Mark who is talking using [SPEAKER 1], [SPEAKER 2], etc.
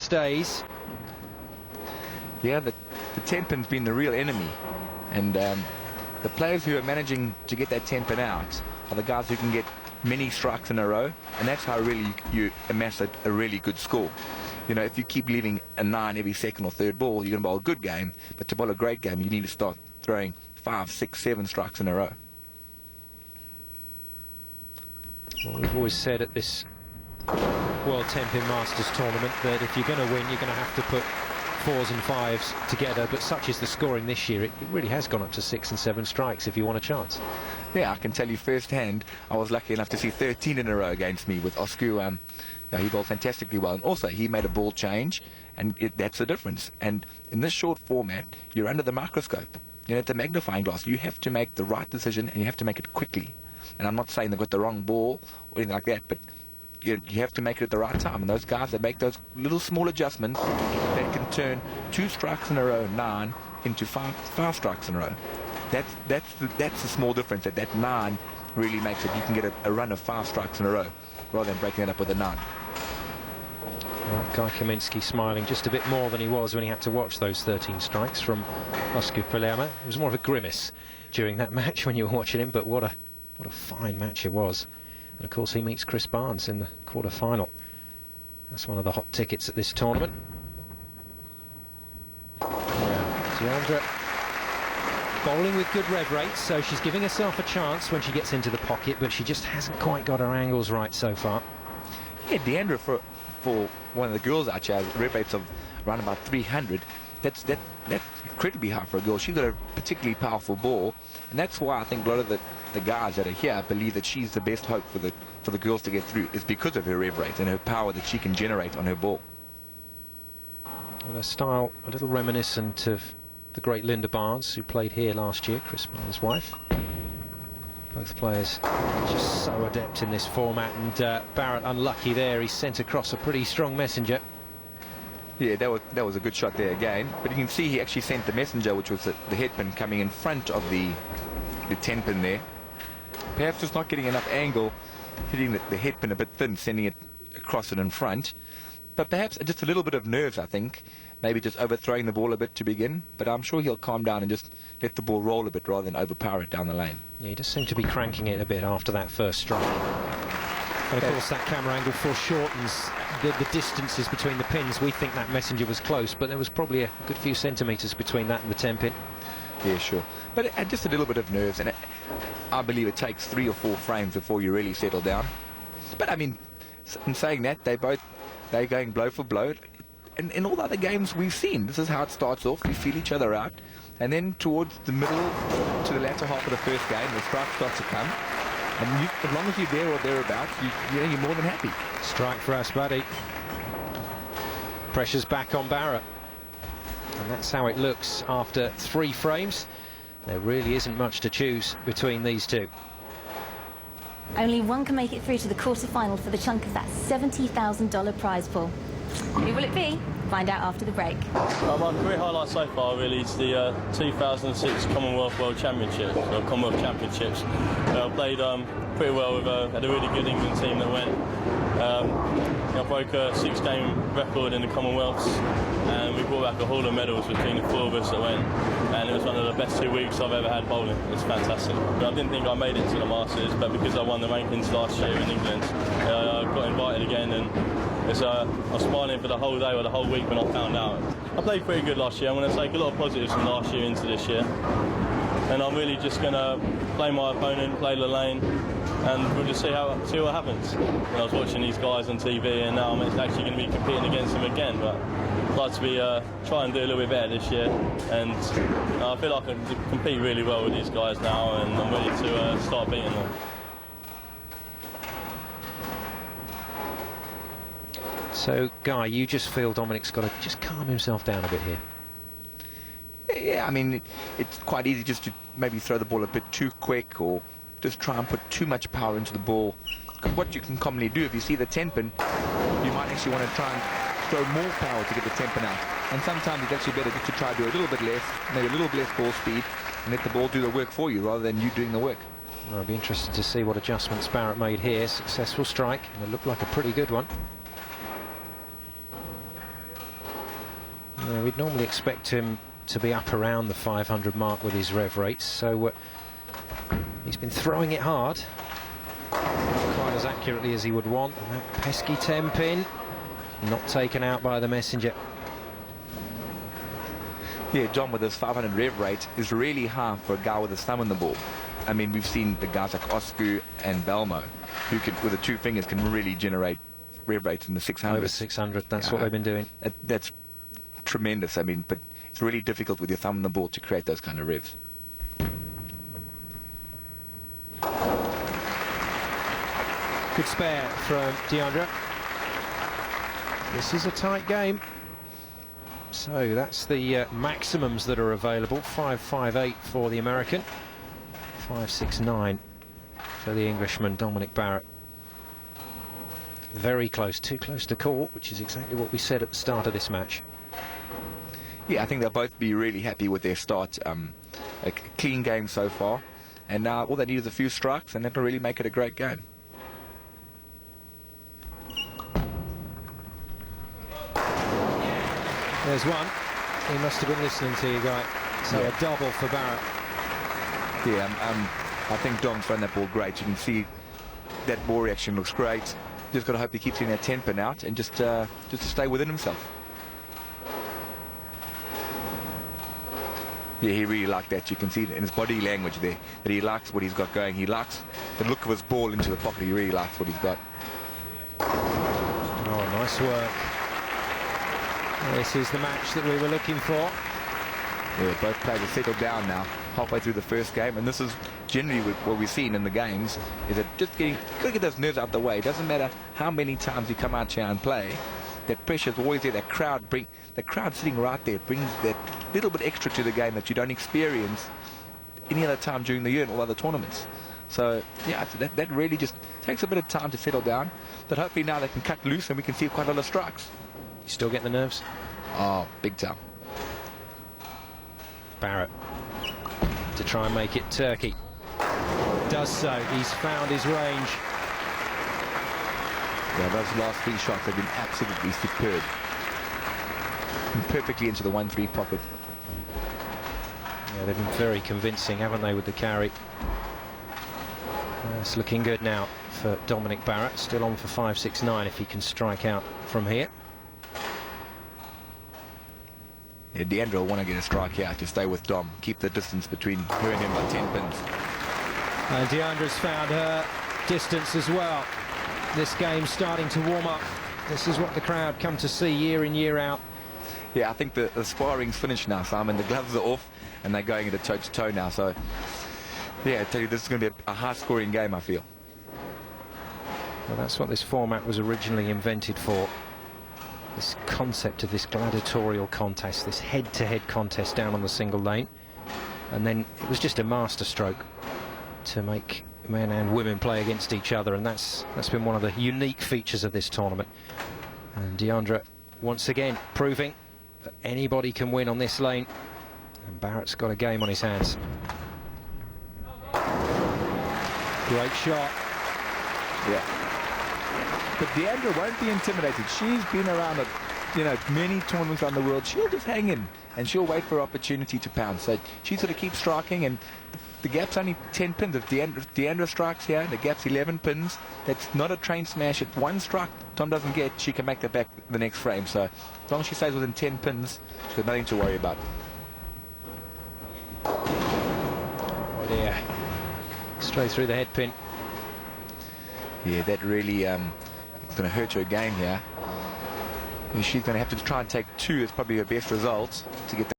[SPEAKER 1] stays.
[SPEAKER 2] Yeah, the Tenpin's been the real enemy, and the players who are managing to get that Tenpin out are the guys who can get many strikes in a row, and that's how really you amass a really good score. You know, if you keep leaving a 9 every second or third ball, you're going to bowl a good game, but to bowl a great game, you need to start throwing 5, 6, 7 strikes in a row.
[SPEAKER 1] Well, we've always said at this World Tenpin Masters tournament that if you're going to win, you're going to have to put 4s and 5s together, but such is the scoring this year, it really has gone up to 6 and 7 strikes if you want a chance.
[SPEAKER 2] Yeah, I can tell you firsthand, I was lucky enough to see 13 in a row against me with Osku. He bowled fantastically well, and also he made a ball change, and that's the difference. And in this short format, you're under the microscope. You know, at the magnifying glass, you have to make the right decision, and you have to make it quickly. And I'm not saying they've got the wrong ball or anything like that, but you have to make it at the right time. And those guys that make those little small adjustments that can turn 2 strikes in a row, 9, into 5 strikes in a row. That's the small difference that 9 really makes it. You can get a run of 5 strikes in a row rather than breaking it up with a 9.
[SPEAKER 1] Well, Guy Kaminsky smiling just a bit more than he was when he had to watch those 13 strikes from Oscar Paliama. It was more of a grimace during that match when you were watching him, but what a fine match it was. And of course he meets Chris Barnes in the quarter-final. That's one of the hot tickets at this tournament. Yeah, Diandra bowling with good rev rates, so she's giving herself a chance when she gets into the pocket, but she just hasn't quite got her angles right so far.
[SPEAKER 2] Yeah, Diandra for one of the girls out here, rev rates of around about 300. That's incredibly high for a girl. She's got a particularly powerful ball, and that's why I think a lot of the guys that are here believe that she's the best hope for the girls to get through, is because of her rev rate and her power that she can generate on her ball.
[SPEAKER 1] Well, her style a little reminiscent of the great Linda Barnes, who played here last year, Chris Barnes' wife. Both players just so adept in this format, and Barrett unlucky there. He sent across a pretty strong messenger.
[SPEAKER 2] Yeah, that was a good shot there again, but you can see he actually sent the messenger, which was the headpin coming in front of the Tenpin there. Perhaps just not getting enough angle, hitting the headpin a bit thin, sending it across it in front. But perhaps just a little bit of nerves, I think. Maybe just overthrowing the ball a bit to begin, but I'm sure he'll calm down and just let the ball roll a bit rather than overpower it down the lane.
[SPEAKER 1] Yeah, he does seem to be cranking it a bit after that first strike. And of course that camera angle foreshortens the distances between the pins. We think that messenger was close, but there was probably a good few centimetres between that and the Tenpin.
[SPEAKER 2] Yeah, sure. But just a little bit of nerves, and I believe it takes 3 or 4 frames before you really settle down. But I mean, in saying that, they're going blow for blow. And in all the other games we've seen, this is how it starts off. You feel each other out, and then towards the middle to the latter half of the first game, the strike starts to come. And as long as you're there or thereabouts, you're more than happy.
[SPEAKER 1] Strike for Asbaty. Pressure's back on Barrett. And that's how it looks after 3 frames. There really isn't much to choose between these two.
[SPEAKER 3] Only one can make it through to the quarter-final for the chunk of that $70,000 prize pool. Who will it be? Find out after the break.
[SPEAKER 4] My career highlight so far really is the 2006 Commonwealth World Championships, or Commonwealth Championships. I played pretty well with had a really good England team that went. I broke a 6-game record in the Commonwealths, and we brought back a haul of medals between the 4 of us that went. And it was one of the best 2 weeks I've ever had bowling. It's fantastic. But I didn't think I made it to the Masters, but because I won the rankings last year in England, I got invited again, and I was smiling for the whole day or the whole week when I found out. I played pretty good last year. I'm going to take a lot of positives from last year into this year, and I'm really just going to play my opponent, play the lane, and we'll just see what happens. When I was watching these guys on TV, and now I'm actually going to be competing against them again. But I'd like to try and do a little bit better this year, and I feel like I can compete really well with these guys now, and I'm ready to start beating them.
[SPEAKER 1] So, Guy, you just feel Dominic's got to just calm himself down a bit here.
[SPEAKER 2] Yeah, I mean, it's quite easy just to maybe throw the ball a bit too quick, or just try and put too much power into the ball. Because what you can commonly do, if you see the Tenpin, you might actually want to try and throw more power to get the Tenpin out. And sometimes it's actually better just to try to do a little bit less, maybe a little less ball speed, and let the ball do the work for you rather than you doing the work.
[SPEAKER 1] Well, I'll be interested to see what adjustments Barrett made here. Successful strike, and it looked like a pretty good one. We'd normally expect him to be up around the 500 mark with his rev rates, so he's been throwing it hard, not quite as accurately as he would want, and that pesky Tenpin not taken out by the messenger.
[SPEAKER 2] Yeah, John, with his 500 rev rate is really high for a guy with his thumb in the ball. I mean, we've seen the guys like Osku and Belmo, who can, with the 2 fingers, can really generate rev rates in the 600.
[SPEAKER 1] Over 600, that's what they've been doing.
[SPEAKER 2] That's tremendous. I mean, but it's really difficult with your thumb in the ball to create those kind of revs.
[SPEAKER 1] Good spare from Diandra. This is a tight game. So that's the maximums that are available. 5.58 for the American, 5.69 for the Englishman Dominic Barrett. Very close, too close to call, which is exactly what we said at the start of this match.
[SPEAKER 2] Yeah, I think they'll both be really happy with their start. A clean game so far, and now all they need is a few strikes, and that'll really make it a great game.
[SPEAKER 1] There's one. He must have been listening to you, Guy. So
[SPEAKER 2] Yeah.
[SPEAKER 1] a double for Barrett.
[SPEAKER 2] Yeah, I think Dom's thrown that ball great. You can see that ball reaction looks great. Just got to hope he keeps getting that Tenpin out and just to stay within himself. Yeah, he really liked that. You can see in his body language there that he likes what he's got going. He likes the look of his ball into the pocket. He really likes what he's got.
[SPEAKER 1] Oh, nice work. This is the match that we were looking for.
[SPEAKER 2] Yeah, both players have settled down now, halfway through the first game, and this is generally what we've seen in the games, is that just got to get those nerves out of the way. It doesn't matter how many times you come out here and play, that pressure is always there. That crowd sitting right there brings that little bit extra to the game that you don't experience any other time during the year in all other tournaments. So yeah, that really just takes a bit of time to settle down, but hopefully now they can cut loose and we can see quite a lot of strikes.
[SPEAKER 1] You still get the nerves?
[SPEAKER 2] Oh, big time.
[SPEAKER 1] Barrett to try and make it Turkey. Does so. He's found his range.
[SPEAKER 2] Yeah, those last 3 shots have been absolutely superb. And perfectly into the 1-3 pocket.
[SPEAKER 1] Yeah, they've been very convincing, haven't they, with the carry? It's looking good now for Dominic Barrett. Still on for 5.69 if he can strike out from here.
[SPEAKER 2] Yeah, Diandra will want to get a strike out to stay with Dom. Keep the distance between her and him by 10 pins.
[SPEAKER 1] And Diandra's found her distance as well. This game's starting to warm up. This is what the crowd come to see year in, year out.
[SPEAKER 2] Yeah, I think the sparring's finished now, Simon. The gloves are off and they're going into toe-to-toe now. So, yeah, I tell you, this is going to be a high-scoring game, I feel.
[SPEAKER 1] Well, that's what this format was originally invented for. This concept of this gladiatorial contest, this head-to-head contest down on the single lane. And then it was just a masterstroke to make men and women play against each other, and that's been one of the unique features of this tournament. And Diandra once again proving that anybody can win on this lane, and Barrett's got a game on his hands. Great shot.
[SPEAKER 2] Yeah. But Diandra won't be intimidated. She's been around many tournaments around the world. She'll just hang in and she'll wait for an opportunity to pounce. So she's going to keep striking, and the gap's only 10 pins. If Diandra strikes here, the gap's 11 pins. That's not a train smash. It's one strike Tom doesn't get, she can make that back the next frame. So as long as she stays within 10 pins, she's got nothing to worry about.
[SPEAKER 1] Oh dear. Straight through the head pin.
[SPEAKER 2] Yeah, that really it's going to hurt her game here. And she's going to have to try and take 2 as probably her best result to get